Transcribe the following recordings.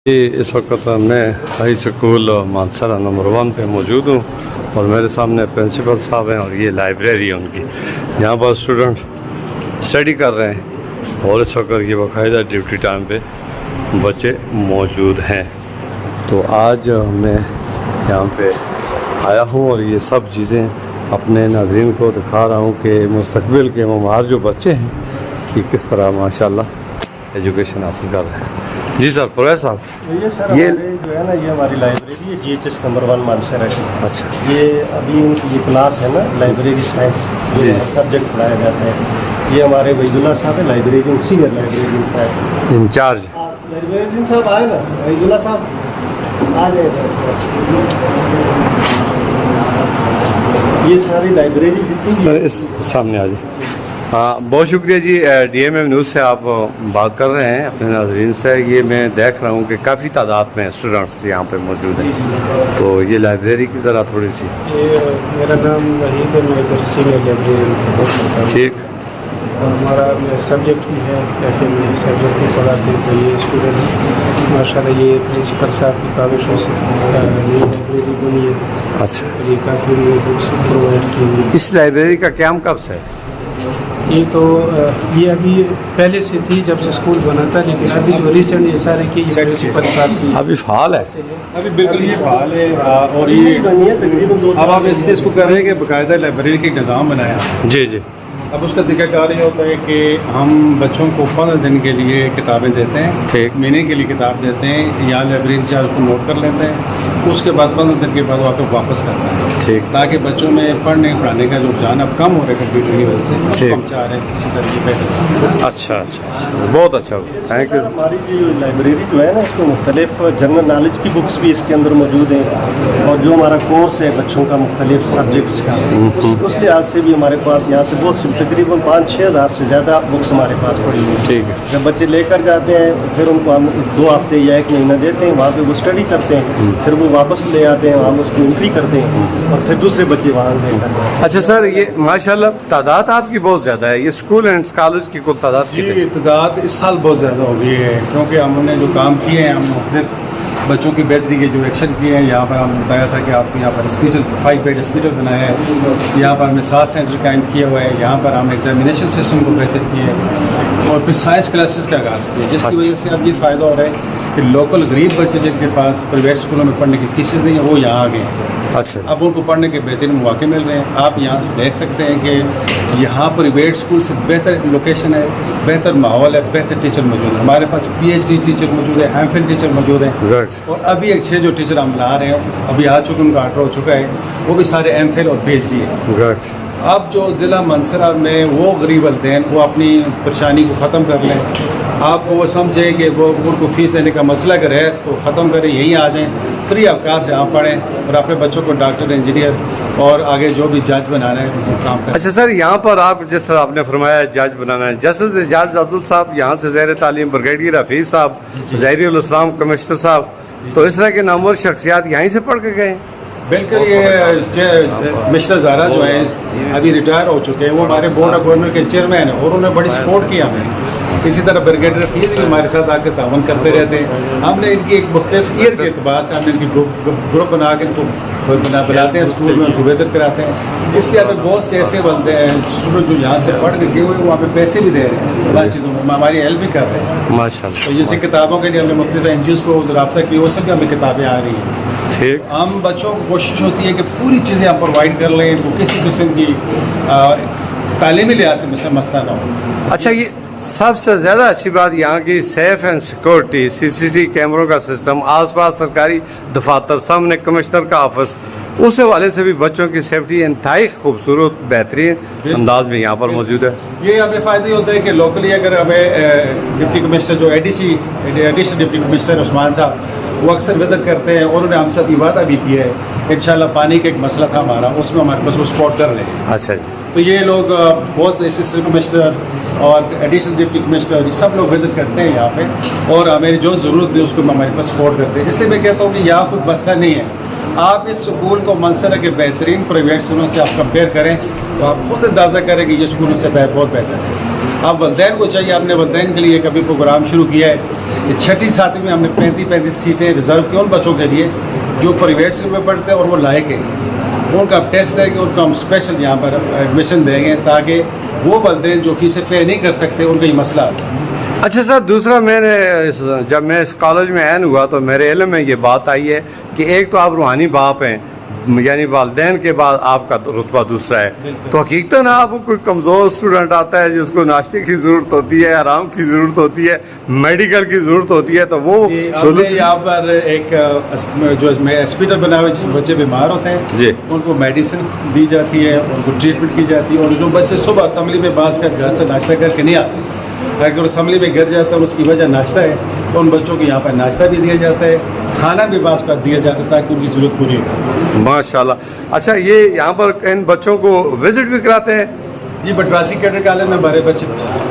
इस वक्त मैं हाई स्कूल मानसरा नंबर 1 पे मौजूद हूँ और मेरे सामने प्रिंसिपल साहब हैं और ये लाइब्रेरी है उनकी, यहाँ पर स्टूडेंट स्टडी कर रहे हैं और इस वक्त ये बाकायदा ड्यूटी टाइम पे बच्चे मौजूद हैं। तो आज मैं यहाँ पे आया हूँ और ये सब चीज़ें अपने नाज़रीन को दिखा रहा हूँ कि मुस्तक़बिल के ममार जो बच्चे हैं ये किस तरह माशाल्लाह एजुकेशन हासिल कर रहे हैं। जी सर, प्रोफेसर साहब ये सर ये जो है ना, ये हमारी लाइब्रेरी है GHS नंबर 1 मानसरा की। अच्छा, ये अभी इनकी ये क्लास है ना लाइब्रेरी साइंस, जो सब्जेक्ट पढ़ाया जाता है। ये हमारे वहीदुल्ला साहब है, लाइब्रेरियन, सीनियर लाइब्रेरियन साहब इंचार्ज। लाइब्रेरियन साहब आए ना, वहीदुल्ला साहब आ गए। ये सारी लाइब्रेरी जितनी सर इस सामने आ जाए। हाँ, बहुत शुक्रिया जी। DMM न्यूज़ से आप बात कर रहे हैं अपने नाज़रीन से। ये मैं देख रहा हूँ कि काफ़ी तादाद में स्टूडेंट्स यहाँ पे मौजूद हैं, तो ये लाइब्रेरी की ज़रा थोड़ी सी। ये मेरा नाम वहीद है, मैं सीनियर लाइब्रेरियन। ठीक। और हमारा सब्जेक्ट भी है FA में, सब्जेक्ट भी पढ़ाते हैं। तो ये स्टूडेंट माशाल्लाह ये प्रिंसिपल साहब की काविशों से ये लाइब्रेरी बनी है। अच्छा, ये काफ़ी बुक्स प्रोवाइड की हुई। इस लाइब्रेरी का क्याम कब से है? ये तो ये अभी पहले से थी जब से स्कूल बना था, लेकिन अभी जो रिसेंट ये सारे की प्रिंसिपल साहब की अभी फ़ाल है? अभी बिल्कुल ये फाल है। और ये बनी है तकरीबन अब आप इसलिए इसको कर रहे हैं कि बाकायदा लाइब्रेरी का निज़ाम बनाया। जी जी। अब उसका तरीक़ाकार ये होता है कि हम बच्चों को 15 दिन के लिए किताबें देते हैं, ठीक। महीने के लिए किताब देते हैं। यहाँ लाइब्रेरी इंचार्ज उसको नोट कर लेते हैं, उसके बाद 15 दिन के बाद वो आकर वापस करता है, ठीक। ताकि बच्चों में पढ़ने पढ़ाने का जो रुझान अब कम हो रहा है कंप्यूटर की वजह से, ठीक। उसको हम चाह रहे हैं किसी तरह की बेहतर। अच्छा अच्छा, बहुत अच्छा, थैंक यू। हमारी जो लाइब्रेरी जो है ना, इसमें मुख्तलिफ जनरल नॉलेज की बुक्स भी इसके अंदर मौजूद हैं, और जो हमारा कोर्स है बच्चों का मुख्तलिफ सब्जेक्ट्स का, उस लिहाज से भी हमारे पास यहाँ से बहुत तकरीबन 5-6 हज़ार से ज़्यादा बुक्स हमारे पास पड़ी हुई हैं। ठीक है। जब बच्चे लेकर जाते हैं फिर उनको हम 2 हफ्ते या 1 महीना देते हैं, वहाँ पे वो स्टडी करते हैं, फिर वो वापस ले आते हैं, हम उसको एंट्री करते हैं और फिर दूसरे बच्चे वहाँ देकर। अच्छा सर, ये माशाल्लाह तादाद आपकी बहुत ज़्यादा है, ये स्कूल एंड कॉलेज की कुल तादाद जी, कितनी है? तादाद इस साल बहुत ज़्यादा हो गई है, क्योंकि हमने जो काम किए हैं, हम मुख्तलिफ बच्चों की बेहतरी के जो एक्शन किए हैं। यहाँ पर हमने बताया था कि आपको यहाँ पर हॉस्पिटल 5 बेड हॉस्पिटल बनाया है, यहाँ पर हमने 7 सेंटर कायम किया हुआ है, यहाँ पर हम एग्जामिनेशन सिस्टम को बेहतर किए हैं और फिर साइंस क्लासेस का आगाज़ किया, जिसकी वजह से अब ये फ़ायदा हो रहा है कि लोकल गरीब बच्चे जिनके पास प्राइवेट स्कूलों में पढ़ने की फीसेस नहीं है, वो यहाँ आ गए हैं। अच्छा, अब उनको पढ़ने के बेहतरीन मौके मिल रहे हैं। आप यहाँ से देख सकते हैं कि यहाँ प्राइवेट स्कूल से बेहतर लोकेशन है, बेहतर माहौल है, बेहतर टीचर मौजूद है। हमारे पास PhD टीचर मौजूद है, MPhil टीचर मौजूद हैं, गुड। और अभी अच्छे जो टीचर हम ला रहे हैं, अभी आ चुके, उनका ऑर्डर हो चुका है, वो भी सारे MPhil और PhD है। गुड। अब जो ज़िला मानसरा में वो गरीब वालिदैन वो अपनी परेशानी को ख़त्म कर लें, आपको वो समझें कि वो उनको फ़ीस देने का मसला अगर है तो ख़त्म करें, यहीं आ जाएं, फ्री अवकाश यहाँ पढ़ें और अपने बच्चों को डॉक्टर, इंजीनियर और आगे जो भी जज बनाना है उनको काम करें। अच्छा सर, यहाँ पर आप जिस तरह आपने फरमाया जज बनाना है, जस्टिस एजाज अब्दुल साहब यहाँ से ज़ेर तालीम, ब्रिगेडियर हफीज़ साहब, ज़हरीउल इस्लाम कमिश्नर साहब, तो इस तरह के नामवर शख्सियात यहीं से पढ़ के गए? बिल्कुल। ये मिस्टर ज़ारा जो है अभी रिटायर हो चुके हैं, वो हमारे बोर्ड ऑफ गवर्नर के चेयरमैन हैं और उन्होंने बड़ी सपोर्ट किया हमें। इसी तरह ब्रिगेडियर हफीज़ भी हमारे साथ आकर तावन करते रहते हैं। हमने इनकी एक मुख्तलिफ ईयर के अतबार से हमने इनकी ग्रुप बना के इनको बुलाते हैं स्कूल में, उनको विजिट कराते हैं। इसलिए हमें बहुत से ऐसे बनते हैं स्टूडेंट जो यहाँ से पढ़ के गए हुए, वहाँ पे पैसे भी दे रहे हैं, बड़ा चीज़ों में हमारी हेल्प भी कर रहे हैं माशाल्लाह। तो जैसे किताबों के लिए हमने मुख्तलिफ NGOs को रब्ता की, वो सब हमें किताबें आ रही हैं। ठीक। हम बच्चों को कोशिश होती है कि पूरी चीज़ें हम प्रोवाइड कर लें, वो किसी किस्म की तालीमी लिहाज से मसला ना हो। अच्छा, ये सबसे ज़्यादा अच्छी बात यहाँ की सेफ एंड सिक्योरिटी, CCTV कैमरों का सिस्टम, आसपास सरकारी दफातर, सामने कमिश्नर का ऑफिस, उस हवाले से भी बच्चों की सेफ्टी इंतहाई खूबसूरत बेहतरीन अंदाज में यहाँ पर मौजूद है। ये हमें फ़ायदा ये होता है कि लोकली अगर हमें डिप्टी कमिश्नर जो ADC additional deputy commissioner Usman साहब, वो अक्सर विज़िट करते हैं और उन्होंने हम साथ ये वादा भी किया है इंशाल्लाह। पानी का एक मसला था हमारा, उसमें हमारे पास वो स्पॉट कर रहे हैं। अच्छा जी। तो ये लोग बहुत असिस्टेंट कमिश्नर और एडिशनल डिप्टी कमिश्नर, ये सब लोग विज़िट करते हैं यहाँ पे और हमें जो ज़रूरत है उसको हमारे पास सपोर्ट करते हैं। इसलिए मैं कहता हूँ कि यहाँ कुछ मसला नहीं है। आप इस स्कूल को मानसरा के बेहतरीन प्राइवेट स्कूलों से आप कंपेयर करें तो आप खुद अंदाज़ा करें कि ये स्कूलों से बहुत बेहतर है। अब वलदैन को चाहिए, हमने वलदैन के लिए कभी प्रोग्राम शुरू किया है कि छठी सातवीं में हमने 35 सीटें रिजर्व की उन बच्चों के लिए जो प्राइवेट स्कूल में पढ़ते हैं और वो लायक हैं। उनका टेस्ट है कि उनको हम स्पेशल यहाँ पर एडमिशन देंगे ताकि वो वलदैन जो फीसें पे नहीं कर सकते उनका ये मसला है। अच्छा सर, दूसरा जब मैं इस कॉलेज में ऐन हुआ तो मेरे इल्म में ये बात आई है कि एक तो आप रूहानी बाप हैं, यानी वालदैन के बाद आपका रुतबा दूसरा है, तो हकीकतन आप कोई कमज़ोर स्टूडेंट आता है जिसको नाश्ते की ज़रूरत होती है, आराम की ज़रूरत होती है, मेडिकल की ज़रूरत होती है, तो वो यहाँ पर एक जो हॉस्पिटल बना हुआ है जिसमें बच्चे बीमार होते हैं जी, उनको मेडिसिन दी जाती है, उनको ट्रीटमेंट की जाती है। और जो बच्चे सुबह असम्बली में बास कर घर से नाश्ता करके नहीं आते, अगर असम्बली में गिर जाता है और उसकी वजह नाश्ता है, तो उन बच्चों को यहाँ पर नाश्ता भी दिया जाता है, खाना भी बास पर दिया जाता है ताकि उनकी ज़रूरत पूरी हो। माशाल्लाह। अच्छा, ये यहाँ पर इन बच्चों को विज़िट भी कराते हैं? जी, बटवासी कैडेट कॉलेज में हमारे बच्चे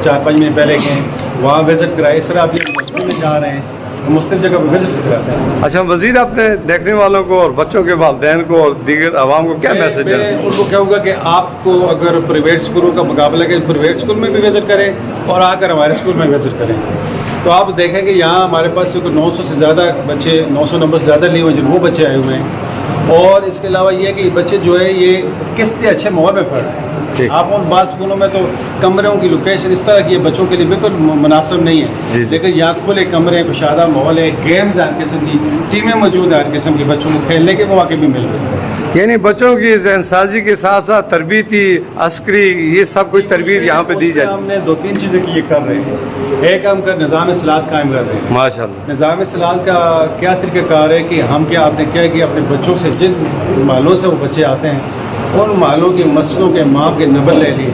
4-5 महीने पहले गए, वहाँ विज़िट कराए। इस तरह आप यूनिवर्सिटी में जा रहे हैं, मुख्तलिफ जगह पर विज़िट कराते हैं। अच्छा वज़ीर, अपने देखने वालों को और बच्चों के वालिदैन को और दीगर आवाम को क्या मैसेज दें? मैं उनको कहूँगा कि आपको अगर प्राइवेट स्कूलों का मुकाबला है, प्राइवेट स्कूल में भी विज़िट करें और आकर हमारे स्कूल में विज़िट करें, तो आप देखेंगे यहाँ हमारे पास 900 से ज़्यादा बच्चे, 900 नंबर से ज़्यादा लिए हुए हैं, वो बच्चे आए हुए हैं। और इसके अलावा ये कि बच्चे जो है ये कितने अच्छे माहौल में पढ़ रहे हैं। आप उन बाद स्कूलों में तो कमरों की लोकेशन इस तरह की है बच्चों के लिए बिल्कुल मुनासिब नहीं है, लेकिन यहाँ खुले कमरे, कुशादा माहौल है, गेम्स हर किस्म की टीमें मौजूद हैं, हर किस्म के बच्चों को खेलने के मौके भी मिल रहे हैं। यानी बच्चों की ज़हनसाजी के साथ साथ तरबीती, अस्करी, ये सब कुछ तरबीत यहाँ पे दी जाए। हमने 2-3 चीज़ें की कर रहे हैं। एक हम कर निज़ाम सलाद कायम कर रहे हैं। माशाल्लाह। निज़ाम सलाद का क्या तरीक़ाकार है कि हम क्या आपने क्या है कि अपने बच्चों से जिन मालों से वो बच्चे आते हैं उन मालों की मस्जिदों के इमाम के नंबर ले लिए।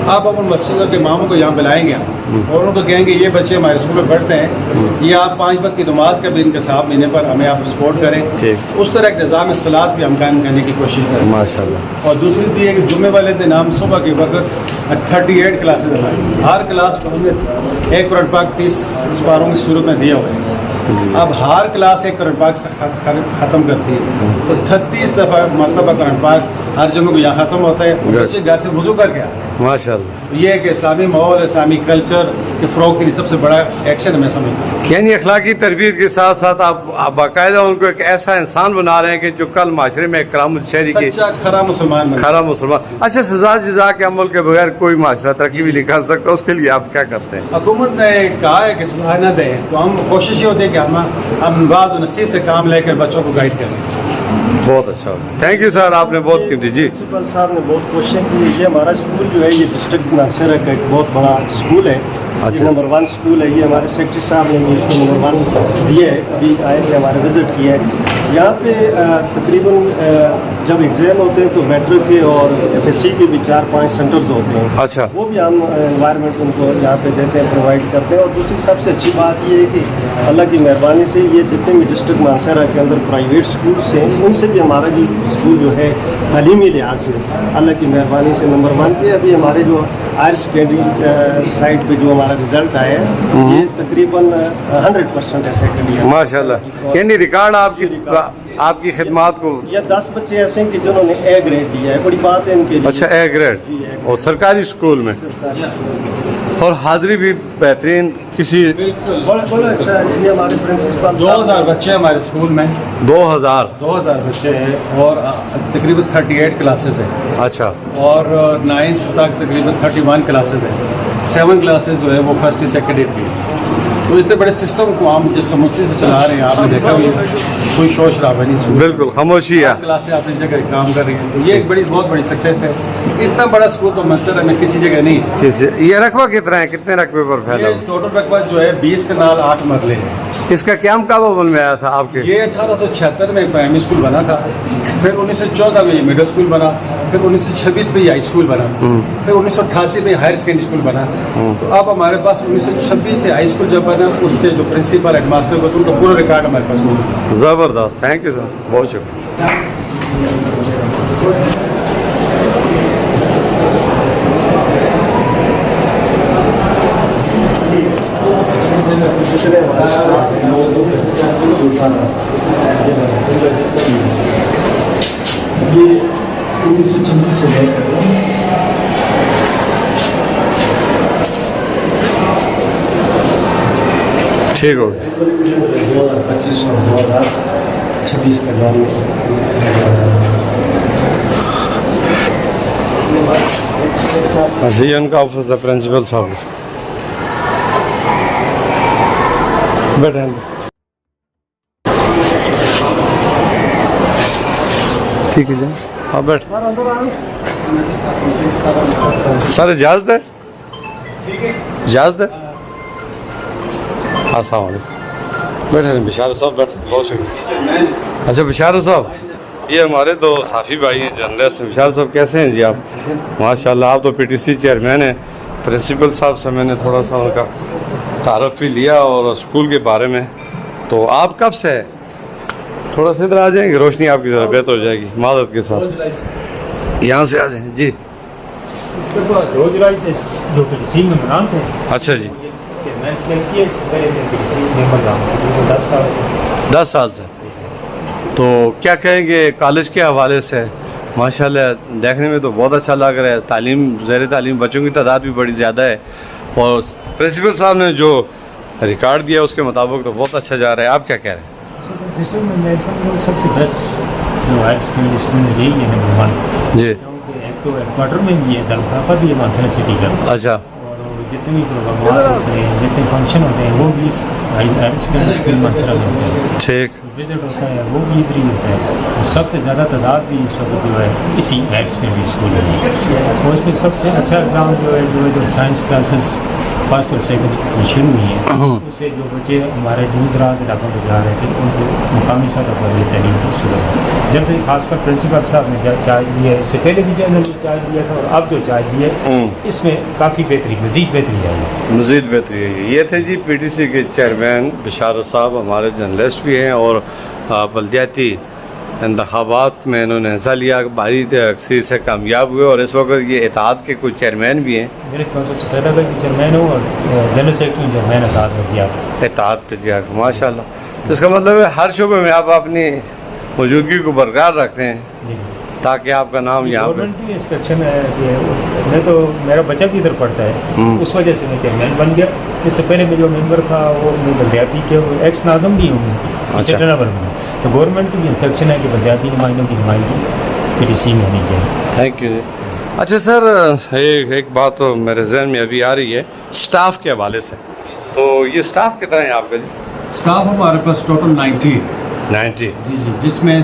आप उन मस्जिदों के इमामों को यहाँ बुलाएंगे और उनको कहेंगे ये बच्चे हमारे स्कूल में पढ़ते हैं, ये आप 5 वक्त की नमाज का भी इनके साथ महीने पर हमें आप सपोर्ट करें। उस तरह एक निज़ाम सलाद भी हम कायम करने की कोशिश करें माशाल्लाह। और दूसरी चीज़ ये कि जुम्मे वाले दिन हम सुबह के वक्त 38 क्लासेज हमारी, हर क्लास को हमने 1 कुरान पाक 30 पारों की सूरत में दिया हुआ है। अब हर क्लास 1 कुरान पाक से ख़त्म करती है, तो 38 दफ़ा मरतबा कुरान पाक हर जुम्मे को यहाँ ख़त्म होता है। बच्चे घर से वज़ू करके आते हैं। माशाल्लाह। ये एक इस्लामी माहौल, इस्लामी कल्चर के फ़रोग़ के लिए सबसे बड़ा एक्शन है, मैं समझता हूँ। यानी अखलाकी तरबियत के साथ साथ आप बाकायदा उनको एक ऐसा इंसान बना रहे हैं कि जो कल माशरे में इकराम शहरी के सच्चा खरा मुसलमान बने। खरा मुसलमान। अच्छा, सजा जजा के अमल के बगैर कोई माशरा तरक्की भी नहीं कर सकता, उसके लिए आप क्या करते हैं? हुकूमत ने कहा है कि सजा न दें, तो हम कोशिश ये होती है कि हम वाज़ नसीहत से काम लेकर बच्चों को गाइड करें। बहुत अच्छा, थैंक यू सर, आपने बहुत कीमती। जी, प्रिंसिपल साहब ने बहुत कोशिश की। ये हमारा स्कूल जो है ये डिस्ट्रिक्ट नर्सरी का एक बहुत बड़ा स्कूल है। अच्छा। नंबर 1 स्कूल है। ये हमारे सेक्रेटरी साहब ने इसको नंबर 1 दिए है। अभी आए थे, हमारे विज़िट किए हैं यहाँ पे। तकरीबन जब एग्ज़ाम होते हैं तो मैट्रिक के और FSC के भी 4-5 सेंटर्स होते हैं। अच्छा, वो भी हम एनवायरनमेंट उनको यहाँ पे देते हैं, प्रोवाइड करते हैं। और दूसरी सबसे अच्छी बात ये है कि अल्लाह की मेहरबानी से ये जितने भी डिस्ट्रिक्ट मानसरा के अंदर प्राइवेट स्कूल्स हैं उनसे भी हमारा जो स्कूल जो है तालीमी लिहाज से अल्लाह की मेहरबानी से नंबर 1 पे। अभी हमारे जो हायर सेकेंडरी साइड पे जो हमारा रिज़ल्ट आया है ये तकरीबन 100% है सेकेंड ईयर। माशाल्लाह। यानी रिकॉर्ड आपकी खिदमात को। या 10 बच्चे ऐसे हैं कि जिन्होंने A ग्रेड दिया है, बड़ी बात है इनके लिए। अच्छा, A ग्रेड और सरकारी स्कूल में, और हाजिरी भी बेहतरीन। किसी बड़ा अच्छा है। ये हमारे प्रिंसिपल 2000 बच्चे हमारे स्कूल में, 2000 बच्चे हैं और तकरीबन 38 क्लासेस हैं। अच्छा, और 9th तक तकरीबन 31 क्लासेस हैं। 7 क्लासेस जो है वो फर्स्ट ईयर सेकेंड ईयर की। तो इतने बड़े सिस्टम को हम जिस समझे से चला रहे हैं, आपने देखा भी है, कोई शोर शराबा नहीं, बिल्कुल खामोशी है। क्लासेस आप इस जगह काम कर रही हैं, तो ये एक बहुत बड़ी सक्सेस है। इतना बड़ा स्कूल तो मंसर में किसी जगह नहीं है। ये रकबा कितना है, कितने रकबे पर फैला? ये टोटल रकबा जो है 20 कनाल 8 मरले है। इसका क्या मुकाबला में आया था आपके? ये 1876 में प्राइमरी स्कूल बना था, फिर 1914 में ये मिडिल स्कूल बना, फिर 1926 में ये हाई स्कूल बना, फिर 1988 में हायर सेकेंडरी स्कूल बना। तो अब हमारे पास 1926 से हाई स्कूल जब बना, उसके जो प्रिंसिपल हेडमास्टर को उनका पूरा रिकॉर्ड हमारे पास मौजूद है। ज़बरदस्त, थैंक यू सर, बहुत शुक्रिया। ये 1926 से लेकर ٹھیک ہو گیا 2025 اور 2026 کا جو جی ان کا آفس ہے پرنسپل صاحب بیٹھے ٹھیک ہے جی ہاں بیٹھ سر اجازت ہے اجازت ہے السلام علیکم بیٹھے ہیں بشارت صاحب بیٹھے بہت شکریہ اچھا بشارت صاحب یہ ہمارے دو صافی بھائی ہیں جرنلسٹ ہیں بشارت صاحب کیسے ہیں جی آپ ماشاء اللہ آپ تو پی ٹی سی چیئرمین ہیں پرنسپل صاحب سے میں نے تھوڑا سا ان کا تعارف بھی لیا اور اسکول کے بارے میں تو آپ کب سے تھوڑا سا ادھر آ جائیں گے روشنی آپ کی ذرا بہتر ہو جائے گی معذرت کے ساتھ یہاں سے آ جائیں جی اس دفعہ 2 جولائی سے جو پی ٹی سی میں ممبران تھے اچھا جی چیئرمین سلیکٹ کیے اس سے پہلے میں پی ٹی سی ممبر رہا ہوں 10 سال سے 10 سال سے تو کیا کہیں گے کالج کے حوالے سے ماشاءاللہ دیکھنے میں تو بہت اچھا لگ رہا ہے تعلیم زیر تعلیم بچوں کی تعداد بھی بڑی زیادہ ہے اور پرنسپل صاحب نے جو ریکارڈ دیا اس کے مطابق تو بہت اچھا جا رہا ہے آپ کیا کہہ رہے ہیں ڈسٹرکٹ میں میرے سب سب سے بیسٹ جو ہائر سیکنڈری اسکول میں یہی ہے نمبر 1 جی کیونکہ ایک تو ہیڈ کوارٹر میں بھی ہے دلخافہ بھی ہے مانسر سٹی کا اچھا اور جتنے بھی پروگرامات ہوتے ہیں جتنے فنکشن ہوتے ہیں وہ بھی اس ہائر سیکنڈری اسکول منسرا میں ہوتے ہیں ٹھیک وزٹ ہوتا ہے وہ بھی ادھر ہی ہوتا ہے اور سب سے زیادہ تعداد بھی اس وقت جو ہے اسی ہائر سیکنڈری اسکول میں اور اس میں سب سے اچھا اقدام جو ہے جو سائنس کلاسز فرسٹ اور سیکنڈ شروع ہوئی ہیں اس سے جو بچے ہمارے دور دراز علاقوں میں جا رہے تھے ان کو مقامی سطح پر یہ تعلیم کی صورت جب سے خاص کر پرنسپل صاحب نے چارج لیا ہے اس سے پہلے بھی جو ہے چارج لیا تھا اور اب جو چارج لیا ہے اس میں کافی بہتری مزید بہتری آئی ہے مزید بہتری ہے یہ تھے جی پی ٹی سی کے چیئرمین بشارت صاحب ہمارے جرنلسٹ بھی ہیں اور بلدیاتی انتخابات میں انہوں نے حصہ لیا بھاری اکثر سے کامیاب ہوئے اور اس وقت یہ اتحاد کے کچھ چیئرمین بھی ہیں میرے خیال سے پہلا بھی چیئرمین ہوں اور جنرل سیکرٹری چیئرمین اتحاد میں کیا اتحاد پہ جا کے ماشاء اللہ تو اس کا مطلب ہے ہر شعبے میں آپ اپنی موجودگی کو برقرار رکھتے ہیں جی تاکہ آپ کا نام یہاں پہ گورنمنٹ کی انسٹرکشن ہے کہ میں تو میرا بچہ بھی ادھر پڑھتا ہے اس وجہ سے میں چیئرمین بن گیا اس سے پہلے میں جو ممبر تھا وہ میں بلدیاتی کے ایکس ناظم بھی ہوں اسٹیٹ لیول میں تو گورنمنٹ کی انسٹرکشن ہے کہ بلدیاتی نمائندوں کی نمائندگی پی ٹی سی میں ہونی چاہیے تھینک یو جی اچھا سر ایک بات تو میرے ذہن میں ابھی آ رہی ہے اسٹاف کے حوالے سے تو یہ اسٹاف کتنا ہے آپ کا جی اسٹاف ہمارے پاس ٹوٹل 90 90 جی جی جس میں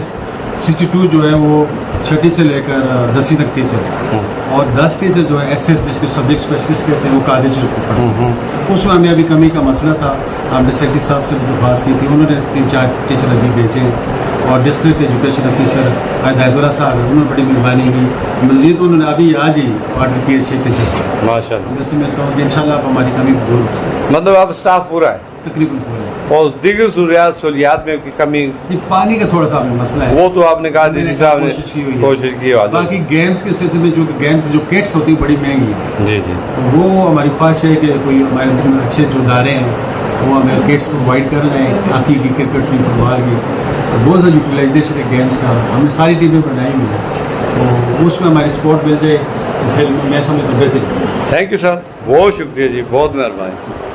62 جو ہے وہ چھٹی سے لے کر 10ویں تک ٹیچر ہے اور 10 ٹیچر جو ہے ایس ایس جس کے سبجیکٹ اسپیشلسٹ کہتے ہیں وہ کالج کو پڑھتے ہیں اس میں ہمیں ابھی کمی کا مسئلہ تھا ہم نے سیکرٹری صاحب سے درخواست کی تھی انہوں نے 3-4 ٹیچر ابھی بھیجے اور ڈسٹرکٹ ایجوکیشن آفیسر ہدایت اللہ صاحب انہوں نے بڑی مہربانی کی مزید انہوں نے ابھی آج ہی آرڈر کیے 6 ٹیچر سے ماشاء اللہ جیسے میں کہوں کہ انشاءاللہ آپ ہماری کمی دور مطلب آپ اسٹاف پورا ہے تقریباً پورے اور دیگر سہولیات میں کمی یہ پانی کا تھوڑا سا ہمیں مسئلہ ہے وہ تو آپ نے کہا ڈی سی صاحب نے کوشش کی ہوئی ہے کوشش کی ہے باقی گیمز کے سلسلے میں جو گیمز جو کٹس ہوتی ہیں بڑی مہنگی ہیں جی جی وہ ہماری خواہش ہے کہ کوئی ہمارے اچھے جو ادارے ہیں وہ ہمیں کٹس پرووائڈ کر لیں ہاکی کی کرکٹ کی فٹ بال کی بہت زیادہ یوٹیلائزیشن ہے گیمز کا ہم نے ساری ٹیمیں بنائی ہوئی ہیں تو اس میں ہماری سپورٹ مل جائے تو پھر میں سمجھتا ہوں بہتر تھینک یو سر بہت شکریہ جی بہت مہربانی